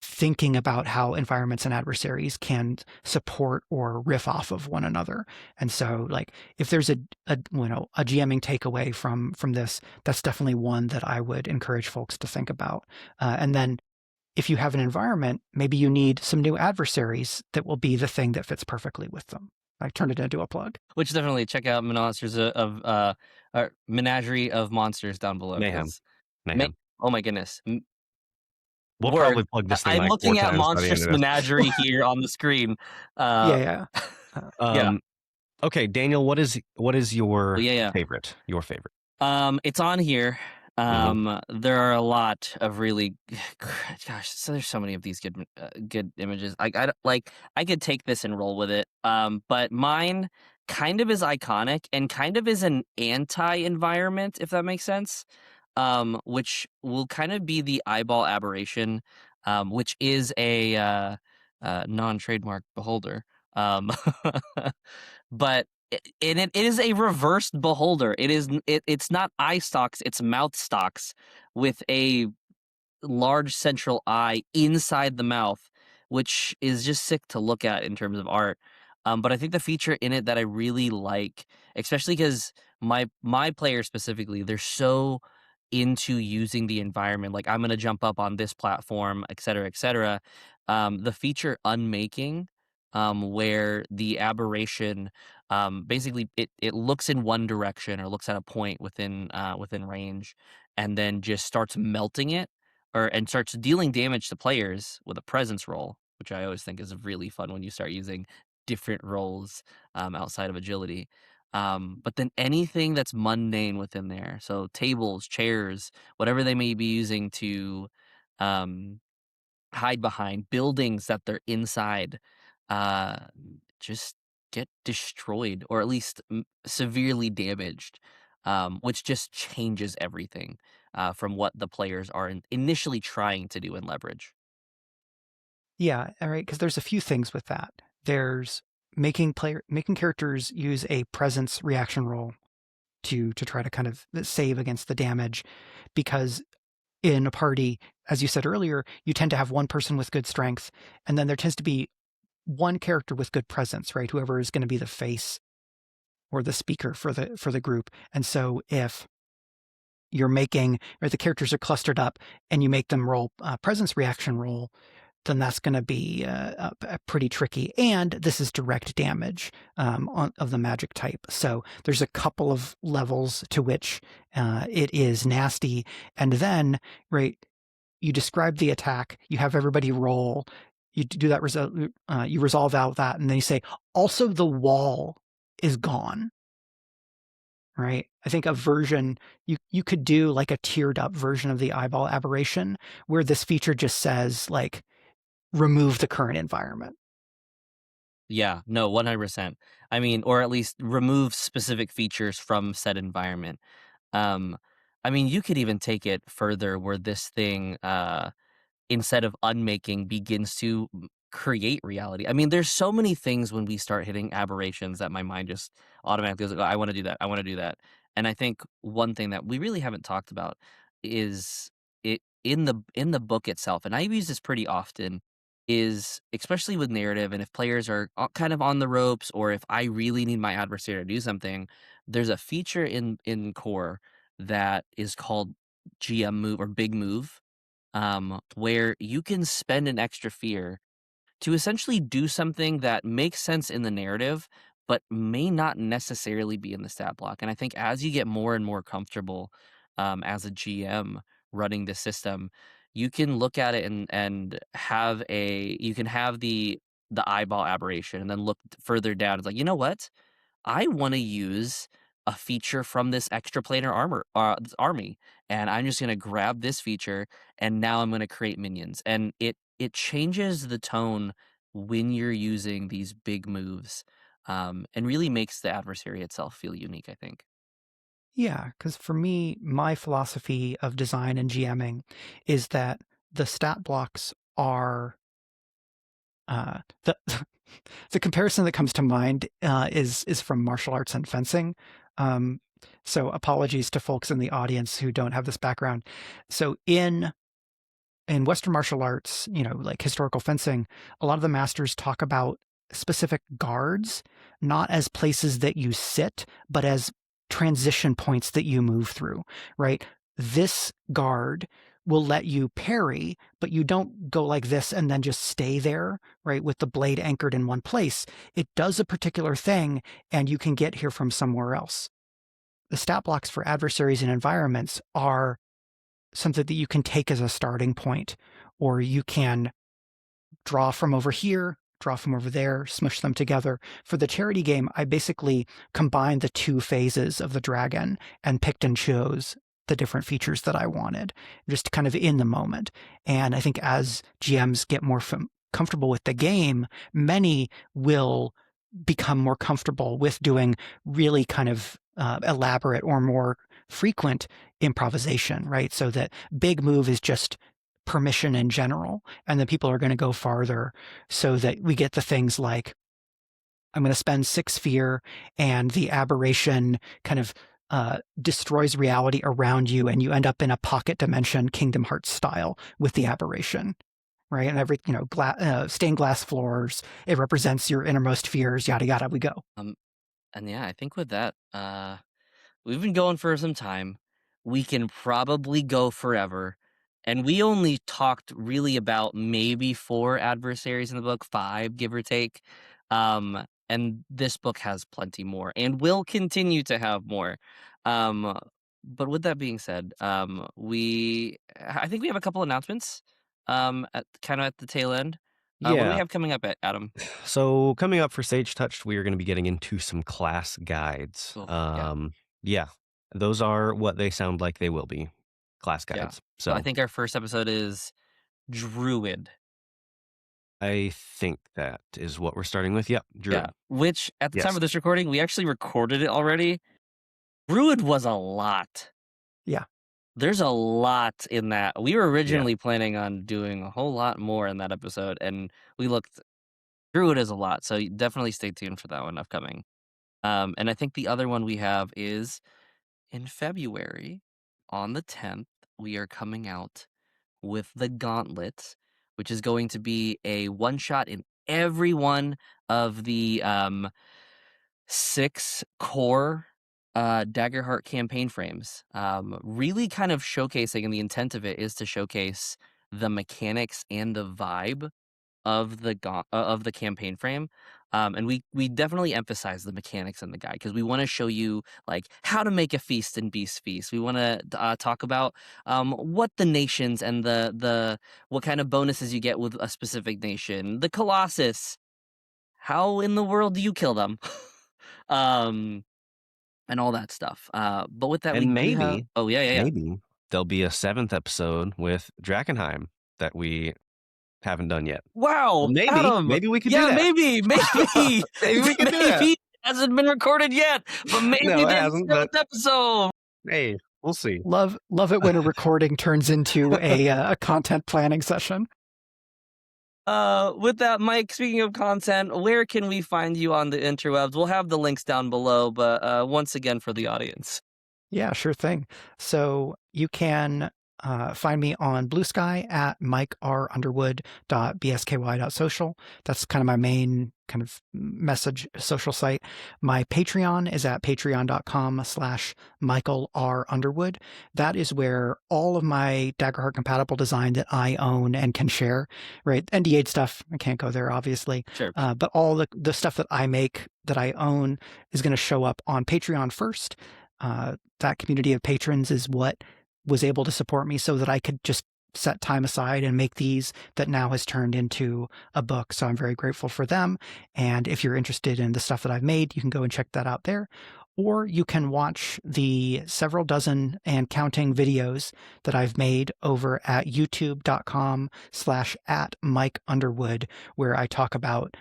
D: thinking about how environments and adversaries can support or riff off of one another. And so, like, if there's a GMing takeaway from this, that's definitely one that I would encourage folks to think about. And then if you have an environment, maybe you need some new adversaries that will be the thing that fits perfectly with them. I turned it into a plug.
B: Which definitely check out Menagerie of Monsters down below.
C: Mayhem.
B: Oh my goodness.
C: We'll probably plug this thing.
B: I'm
C: like
B: looking
C: 4
B: at
C: times by the end
B: Monstrous
C: of this.
B: Menagerie here on the screen.
D: Yeah.
C: Okay, Daniel, what is your
B: Yeah.
C: favorite? Your favorite?
B: It's on here. There are a lot of really, gosh, so there's so many of these good images. I could take this and roll with it. But mine kind of is iconic and kind of is an anti-environment, if that makes sense. Which will kind of be the eyeball aberration, which is a non-trademark beholder. But it is a reversed beholder. It's not eye stalks, it's mouth stalks with a large central eye inside the mouth, which is just sick to look at in terms of art. But I think the feature in it that I really like, especially because my players specifically, they're so into using the environment, like I'm going to jump up on this platform, et cetera, et cetera. The feature unmaking, where the aberration, basically it looks in one direction or looks at a point within range, and then just starts melting it, and starts dealing damage to players with a presence roll, which I always think is really fun when you start using different rolls outside of agility. But then anything that's mundane within there, so tables, chairs, whatever they may be using to hide behind, buildings that they're inside, just get destroyed, or at least severely damaged, which just changes everything from what the players are initially trying to do and leverage.
D: Yeah, all right, because there's a few things with that. There's making characters use a presence reaction roll to try to kind of save against the damage, because in a party, as you said earlier, you tend to have one person with good strength, and then there tends to be one character with good presence, right? Whoever is going to be the face or the speaker for the group. And so if you're making, or the characters are clustered up and you make them roll a presence reaction roll, then that's going to be pretty tricky. And this is direct damage of the magic type. So there's a couple of levels to which it is nasty. And then, right, you describe the attack, you have everybody roll, you do that, you resolve out that, and then you say, also the wall is gone. Right? I think a version, you could do like a tiered up version of the eyeball aberration where this feature just says like, remove the current environment.
B: Yeah, no, 100%. I mean, or at least remove specific features from said environment. I mean, you could even take it further where this thing, instead of unmaking, begins to create reality. I mean, there's so many things when we start hitting aberrations that my mind just automatically goes like, "Oh, I want to do that. I want to do that." And I think one thing that we really haven't talked about is it in the book itself, and I use this pretty often, is especially with narrative, and if players are kind of on the ropes, or if I really need my adversary to do something, there's a feature in core that is called GM move or big move, where you can spend an extra fear to essentially do something that makes sense in the narrative, but may not necessarily be in the stat block. And I think as you get more and more comfortable as a GM running the system, you can look at it and have you can have the eyeball aberration and then look further down. It's like, you know what? I want to use a feature from this extraplanar this army, and I'm just going to grab this feature, and now I'm going to create minions. And it changes the tone when you're using these big moves, and really makes the adversary itself feel unique, I think.
D: Yeah, because for me, my philosophy of design and GMing is that the stat blocks are the the comparison that comes to mind is from martial arts and fencing. So apologies to folks in the audience who don't have this background. So in Western martial arts, like historical fencing, a lot of the masters talk about specific guards, not as places that you sit, but as transition points that you move through, right? This guard will let you parry, but you don't go like this and then just stay there, right? With the blade anchored in one place. It does a particular thing, and you can get here from somewhere else. The stat blocks for adversaries and environments are something that you can take as a starting point, or you can draw from over here, draw from over there, smush them together. For the charity game, I basically combined the two phases of the dragon and picked and chose the different features that I wanted, just kind of in the moment. And I think as GMs get more comfortable with the game, many will become more comfortable with doing really kind of elaborate or more frequent improvisation, right? So that big move is just permission in general, and then people are going to go farther so that we get the things like, I'm going to spend 6 fear, and the aberration kind of destroys reality around you, and you end up in a pocket dimension, Kingdom Hearts style, with the aberration, right? And every, stained glass floors, it represents your innermost fears, yada yada, we go.
B: And yeah, I think with that, we've been going for some time. We can probably go forever. And we only talked really about maybe 4 adversaries in the book, 5, give or take. And this book has plenty more and will continue to have more. But with that being said, I think we have a couple announcements at the tail end. What do we
C: Yeah.
B: have coming up, Adam?
C: So coming up for Sage Touched, we are going to be getting into some class guides.
B: Oh,
C: Yeah, those are what they sound like they will be, class
B: Yeah.
C: guides.
B: So I
C: So
B: think our first episode is Druid.
C: I think that is what we're starting with. Yep, Druid.
B: Yeah. Which at the time
C: Yes.
B: of this recording, we actually recorded it already. Druid was a lot.
D: Yeah.
B: There's a lot in that. We were originally planning on doing a whole lot more in that episode, and we looked. Druid is a lot, so definitely stay tuned for that one upcoming. And I think the other one we have is in February, on the 10th, we are coming out with the Gauntlet, which is going to be a one-shot in every one of the 6 core Daggerheart campaign frames. Really kind of showcasing, and the intent of it is to showcase the mechanics and the vibe of the campaign frame. And we definitely emphasize the mechanics in the guide because we want to show you like how to make a feast in Beast Feast. We want to talk about what the nations and the what kind of bonuses you get with a specific nation. The Colossus, how in the world do you kill them? And all that stuff. But with that,
C: And
B: we do have... Oh yeah.
C: maybe there'll be a 7th episode with Drakenheim that we haven't done yet.
B: Wow,
C: Maybe
B: Adam.
C: we could do that.
B: Maybe
C: Maybe we could do that.
B: Maybe it hasn't been recorded yet, but maybe
C: No, it
B: there's
C: hasn't,
B: a
C: but-
B: episode.
C: Hey, we'll see.
D: Love it when a recording turns into a content planning session.
B: With that, Mike, speaking of content, where can we find you on the interwebs? We'll have the links down below, but once again for the audience.
D: Yeah, sure thing. So you can find me on Blue Sky at mikeRunderwood.bsky.social. That's kind of my main kind of message social site. My Patreon is at patreon.com/MichaelRUnderwood. That is where all of my Daggerheart compatible design that I own and can share, right? NDA stuff, I can't go there, obviously.
B: Sure.
D: But all the stuff that I make, that I own, is going to show up on Patreon first. That community of patrons is what was able to support me so that I could just set time aside and make these that now has turned into a book. So I'm very grateful for them. And if you're interested in the stuff that I've made, you can go and check that out there. Or you can watch the several dozen and counting videos that I've made over at youtube.com/@MikeUnderwood, where I talk about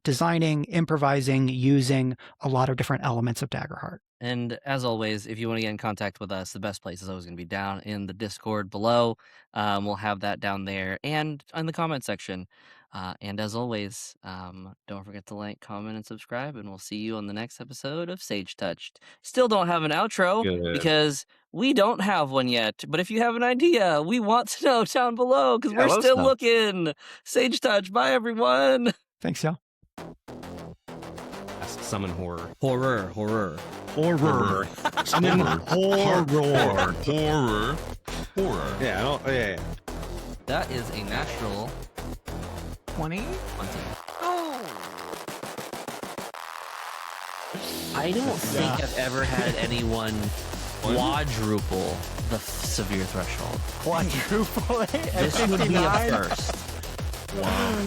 D: designing, improvising, using a lot of different elements of Daggerheart.
B: And as always, if you want to get in contact with us, the best place is always going to be down in the Discord below. We'll have that down there and in the comment section. And as always, don't forget to like, comment, and subscribe. And we'll see you on the next episode of Sage Touched. Still don't have an outro because we don't have one yet. But if you have an idea, we want to know down below because we're still looking. Sage Touch. Bye, everyone.
D: Thanks, y'all.
C: Summon horror.
B: Horror.
E: Summon horror.
C: Yeah, yeah.
B: That is a natural
F: 20?
B: 20. I don't think I've ever had anyone quadruple the severe threshold.
F: Quadruple it?
B: This would be a first.
F: Wow.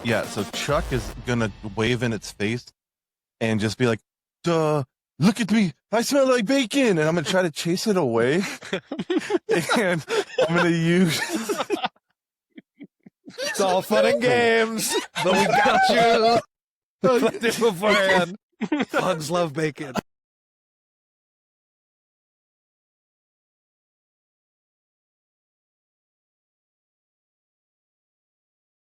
E: Yeah, so Chuck is gonna wave in its face and just be like, duh, look at me, I smell like bacon, and I'm gonna try to chase it away. And I'm gonna use
G: It's all fun and games, but we got you. Beforehand. Bugs love bacon.